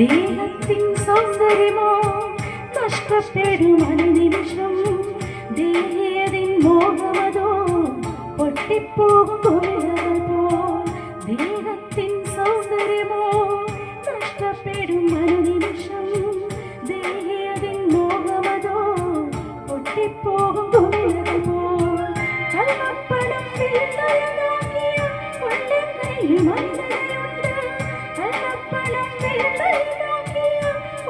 ദേഹത്തിൻ സൗന്ദര്യമോ നഷ്ടപ്പെടും അനുനിമിഷം, ദേഹത്തിൻ മോഹമതോ പൊട്ടിപ്പോകും. ദേഹത്തിൻ സൗന്ദര്യമോ നഷ്ടപ്പെടും അനുനിമിഷം, ദേഹത്തിൻ മോഹമതോ പൊട്ടിപ്പോകും. കള്ളപ്പണം വീണയനാക്കിയ ഉള്ളെങ്കിൽ മനിതയുണ്ട്, കള്ളപ്പണം വീണയനാക്കിയ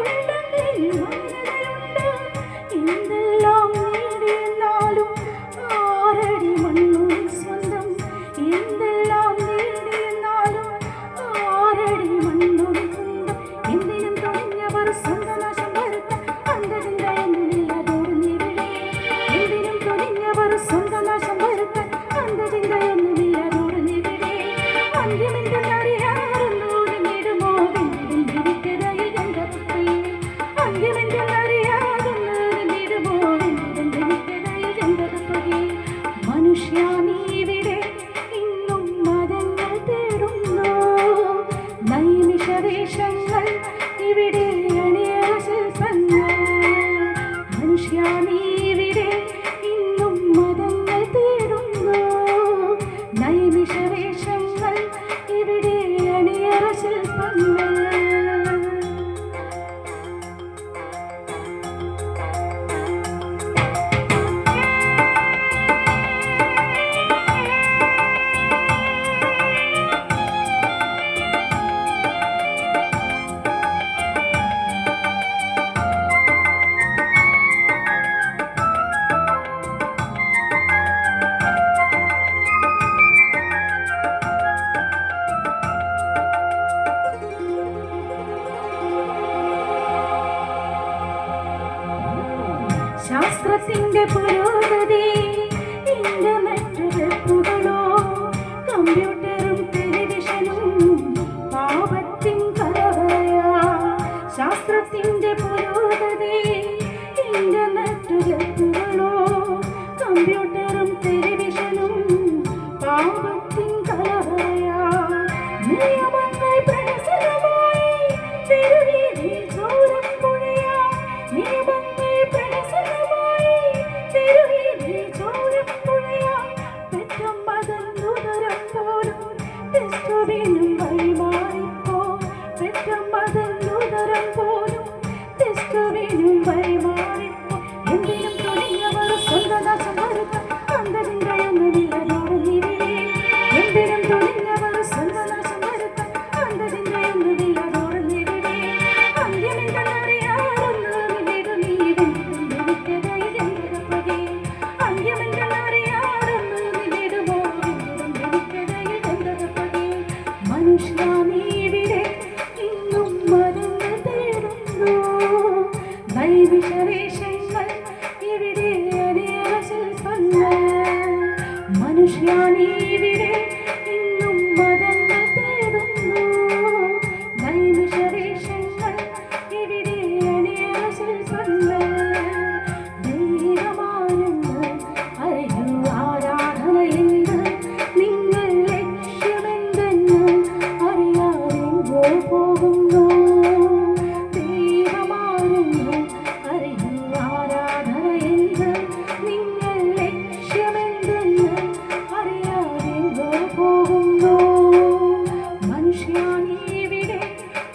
ഉള്ളെങ്കിൽ മനിതയുണ്ട്. എന്തെല്ലാം നേടിയെന്നാലും ആരടി മണ്ണും സ്വന്തം, എന്തെല്ലാം നേടിയെന്നാലും ആരടി മണ്ണും സ്വന്തം. എന്തിനും തുണിഞ്ഞവർ സ്വന്തനാശം വരുത്താൻ അന്ധചിന്ത എന്നില്ലാതോടുന്നിവിടെ, എന്തിനും തുണിഞ്ഞവർ സ്വന്തനാശം വരുത്താൻ അന്ധചിന്ത എന്നില്ലാതോടുന്നിവിടെ. അന്ത്യമെന്തെന്നറിയാറുണ്ടോ നിന്നിടുമോ വെന്തിടും വിരിക്കതായി ജന്തപുത്രി, അന്ത്യമെന്തെന്നറിയാറുണ്ടോ നിന്നിടുമോ വെന്തിടും വിരിക്കതായി ജന്തപുത്രി. മനുഷ്യ നീവിടെ ഇന്നും മതങ്ങൾ തേടുന്നു, നൈമിഷവേഷങ്ങൾ ഇവിടെ അണിയറ ശില്പങ്ങൾ. മനുഷ്യ നീവിടെ ഇന്നും മതങ്ങൾ തേടുന്നു, നൈമിഷവേഷങ്ങൾ ഇവിടെ അണിയറ ശില്പങ്ങൾ. ശാസ്ത്രത്തിന്റെ പുരോഗതി, ഇന്റർനെറ്റ് വെബുകളോ കമ്പ്യൂട്ടറും ടെലിവിഷനും പാപത്തിൻ കലവറയാ. ശാസ്ത്രത്തിന്റെ പുരോഗതി, ഇന്റർനെറ്റ് വെബുകളോ കമ്പ്യൂട്ടറും ടെലിവിഷനും പാപത്തിൻ കലവറയാ. നിയമങ്ങൾ പ്രഹസനമായി തെരുവീതി ചോരം പുഴയാ, നിയമങ്ങൾ പ്രഹസനമായി തെരു മനുഷ്യാനീവിടെ ഇന്നും മതങ്ങൾ തേടുന്നു നൈമിഷവേഷങ്ങൾ ഇവിടെ അണിയറ ശില്പങ്ങൾ ദൈവമാണെന്ന് അറിയൂ ആരാധനയെന്ന് നിങ്ങൾ ലക്ഷ്യമെന്തെന്ന് അറിയാതെങ്കോ പോകുന്നു ദൈവമാണെന്ന് അറിയൂ ആരാധനയെന്ന് നിങ്ങൾ ലക്ഷ്യമെന്തെന്ന് അറിയാതെങ്കോ പോകുന്നു മനുഷ്യാനീവിടെ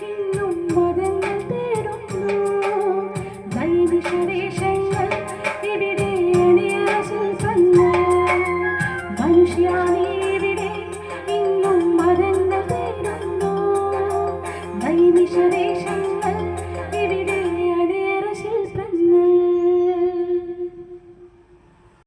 ഇന്നും മതങ്ങൾ തേടുന്നു നൈമിഷവേഷങ്ങൾ ഇവിടെ അണിയറ ശില്പങ്ങൾ മനുഷ്യാനീവിടെ ഇന്നും മതങ്ങൾ തേടുന്നു നൈമിഷവേഷങ്ങൾ